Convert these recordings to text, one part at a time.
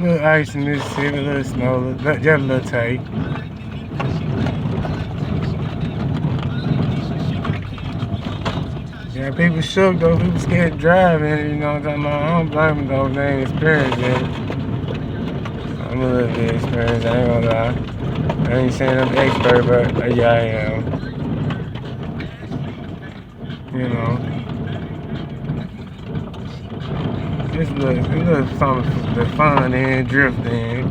little ice in Mississippi, a little snow, just a little tight. Yeah, people shook though, people scared driving, you know what I'm talking about? I don't blame them though, they ain't experienced it. I'm a little bit experienced, I ain't gonna lie. I ain't saying I'm expert, but yeah, I am. You know. It's a little something for fun and drifting.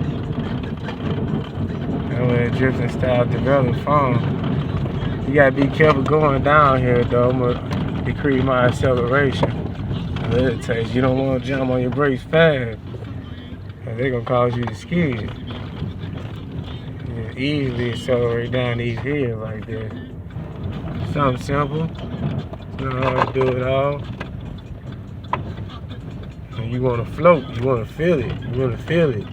That way drifting style develop fun. You gotta be careful going down here though. I'm gonna decrease my acceleration a little taste. You don't wanna jump on your brakes fast. Cause they're gonna cause you to skid. You easily accelerate down these hills like this. Something simple. You know how to do it all. And you want to float, you want to feel it, you want to feel it.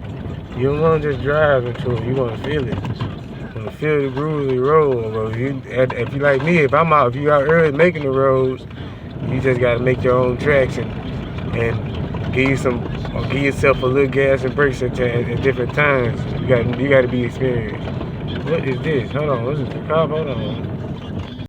You don't want to just drive into it, you want to feel it. You want to feel the grooves of the road. But if you like me, if you out early making the roads, you just got to make your own tracks and give yourself a little gas and brakes at different times. You got to be experienced. What is this? Hold on, what's this? Hold on.